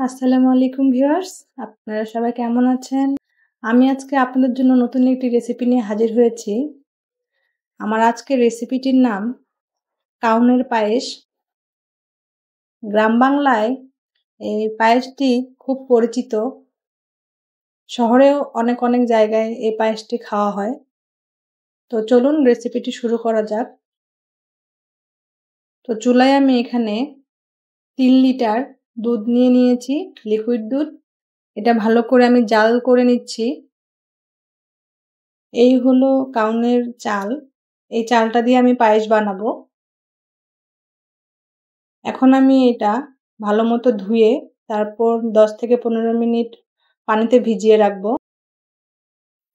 আসসালামু আলাইকুম ভিউয়ার্স, আপনারা সবাই কেমন আছেন? আমি আজকে আপনাদের জন্য নতুন একটি রেসিপি নিয়ে হাজির হয়েছি। আমার আজকের রেসিপিটির নাম কাউনের পায়েস। গ্রাম বাংলায় এই পায়েসটি খুব পরিচিত। শহরেও অনেক জায়গায় এই পায়েসটি খাওয়া হয়। তো চলুন রেসিপিটি শুরু করা যাক। তো চুলায় আমি এখানে ৩ লিটার দুধ নিয়েছি, লিকুইড দুধ। এটা ভালো করে আমি জাল করে নিচ্ছি। এই হলো কাউনের চাল। এই চালটা দিয়ে আমি পায়েস বানাবো। এখন আমি এটা ভালোমতো ধুয়ে তারপর ১০ থেকে ১৫ মিনিট পানিতে ভিজিয়ে রাখবো।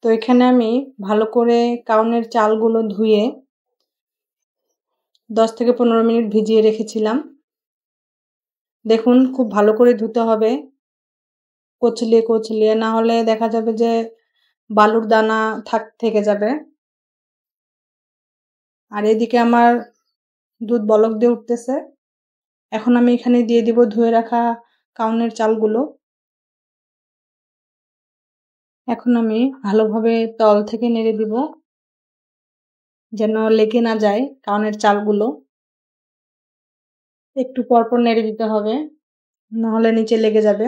তো এখানে আমি ভালো করে কাউনের চালগুলো ধুয়ে ১০ থেকে ১৫ মিনিট ভিজিয়ে রেখেছিলাম। দেখুন খুব ভালো করে ধুতে হবে, কচলিয়ে না হলে দেখা যাবে যে বালুর দানা থেকে যাবে। আর এদিকে আমার দুধ বলক দিয়ে উঠতেছে। এখন আমি এখানে দিয়ে দিব ধুয়ে রাখা কাউনের চালগুলো। এখন আমি ভালোভাবে তল থেকে নেড়ে দিব যেন লেগে না যায় কাউনের চালগুলো। একটু পরপর নেড়ে দিতে হবে, নাহলে নিচে লেগে যাবে।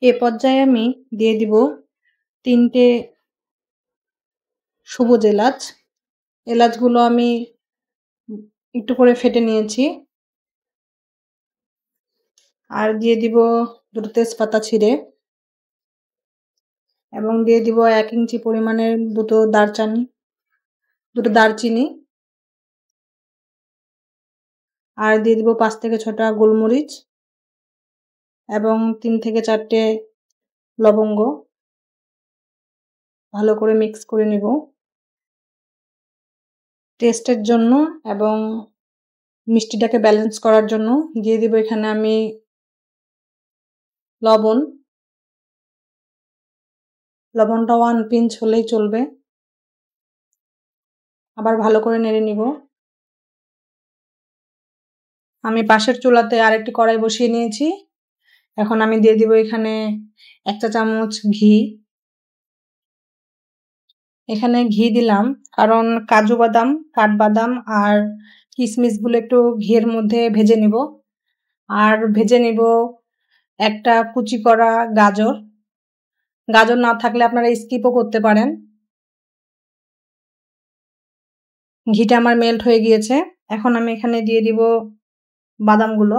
এ পর্যায়ে আমি দিয়ে দিব ৩টে সবুজ এলাচ। এলাচগুলো আমি একটু করে ফেটে নিয়েছি। আর দিয়ে দিব ২টো তেজপাতা ছিঁড়ে, এবং দিয়ে দিব ১ ইঞ্চি পরিমাণের ২টো দারচিনি। আর দিয়ে দিব ৫ থেকে ৬টা গোলমরিচ এবং ৩ থেকে ৪টে লবঙ্গ। ভালো করে মিক্স করে নিব টেস্টের জন্য, এবং মিষ্টিটাকে ব্যালেন্স করার জন্য দিয়ে দিব এখানে আমি লবণ। লবণটা 1 পিঞ্চ হলেই চলবে। আবার ভালো করে নেড়ে নিব। আমি পাশের চুলাতে আরেকটি কড়াই বসিয়ে নিয়েছি। এখন আমি দিয়ে দিব এখানে ১ চা চামচ ঘি। এখানে ঘি দিলাম কারণ কাজু বাদাম, কাঠবাদাম আর কিশমিশগুলো একটু ঘিয়ের মধ্যে ভেজে নিব। আর ভেজে নিব একটা কুচি করা গাজর। গাজর না থাকলে আপনারা স্কিপও করতে পারেন। ঘিটা আমার মেল্ট হয়ে গিয়েছে। এখন আমি এখানে দিয়ে দিব বাদামগুলো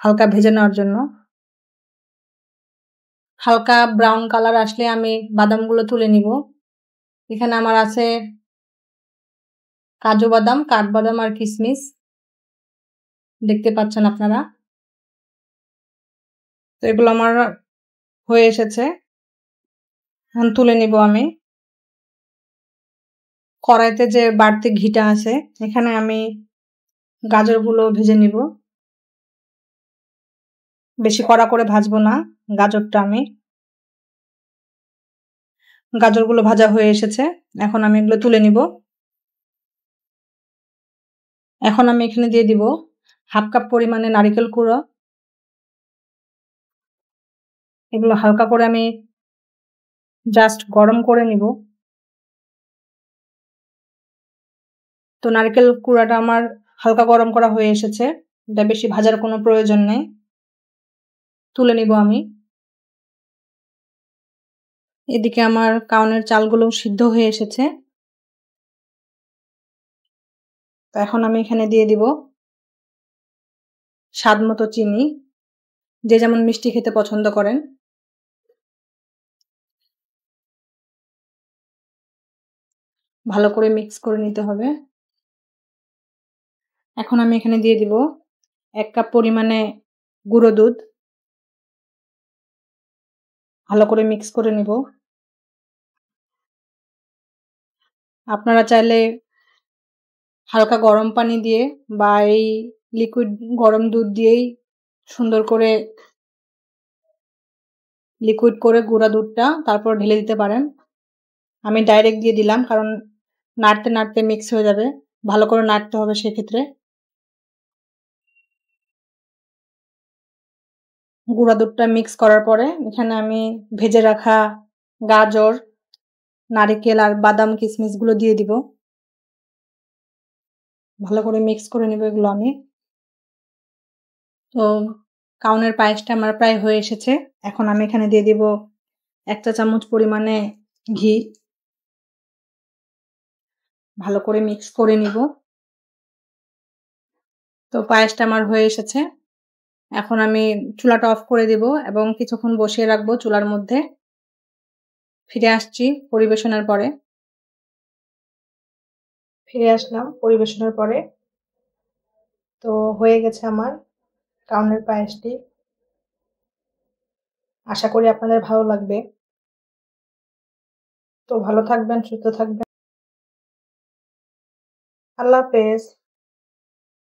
হালকা ভেজে নেওয়ার জন্য। হালকা ব্রাউন কালার আসলে আমি বাদামগুলো তুলে নিব। এখানে আমার আছে কাজু বাদাম, কাঠবাদাম আর কিশমিশ, দেখতে পাচ্ছেন আপনারা। তো এগুলো আমার হয়ে এসেছে, এখন তুলে নিব আমি। কড়াইতে যে বাড়তি ঘিটা আছে এখানে আমি গাজরগুলো ভেজে নিব। বেশি কড়া করে ভাজবো না গাজরটা আমি। গাজরগুলো ভাজা হয়ে এসেছে, এখন আমি এগুলো তুলে নিব। এখন আমি এখানে দিয়ে দিব 1/2 কাপ পরিমাণে নারিকেল কুড়া। এগুলো হালকা করে আমি জাস্ট গরম করে নিব। তো নারকেল কুড়াটা আমার হালকা গরম করা হয়ে এসেছে, এটা বেশি ভাজার কোনো প্রয়োজন নেই। তুলে নিব আমি। এদিকে আমার কাউনের চালগুলো সিদ্ধ হয়ে এসেছে। তো এখন আমি এখানে দিয়ে দিব স্বাদ মতো চিনি, যে যেমন মিষ্টি খেতে পছন্দ করেন। ভালো করে মিক্স করে নিতে হবে। এখন আমি এখানে দিয়ে দিব ১ কাপ পরিমাণে গুঁড়ো দুধ। ভালো করে মিক্স করে নিব। আপনারা চাইলে হালকা গরম পানি দিয়ে বা এই লিকুইড গরম দুধ দিয়েই সুন্দর করে লিকুইড করে গুঁড়া দুধটা তারপর ঢেলে দিতে পারেন। আমি ডাইরেক্ট দিয়ে দিলাম কারণ নাড়তে মিক্স হয়ে যাবে। ভালো করে নাড়তে হবে সেক্ষেত্রে। গুঁড়া দুধটা মিক্স করার পরে এখানে আমি ভেজে রাখা গাজর, নারিকেল আর বাদাম কিশমিশগুলো দিয়ে দিব। ভালো করে মিক্স করে নিব এগুলো আমি। তো কাউনের পায়েসটা আমার প্রায় হয়ে এসেছে। এখন আমি এখানে দিয়ে দিব ১ চা চামচ পরিমাণে ঘি। ভালো করে মিক্স করে নিব। তো পায়েসটা আমার হয়ে এসেছে। এখন আমি চুলাটা অফ করে দিব এবং কিছুক্ষণ বসিয়ে রাখবো চুলার মধ্যে। ফিরে আসছি পরিবেশনের পরে। ফিরে আসলাম পরিবেশনের পরে। তো হয়ে গেছে আমার কাউনের পায়েসটি। আশা করি আপনাদের ভালো লাগবে। তো ভালো থাকবেন, সুস্থ থাকবেন। আল্লাহ হাফেজ।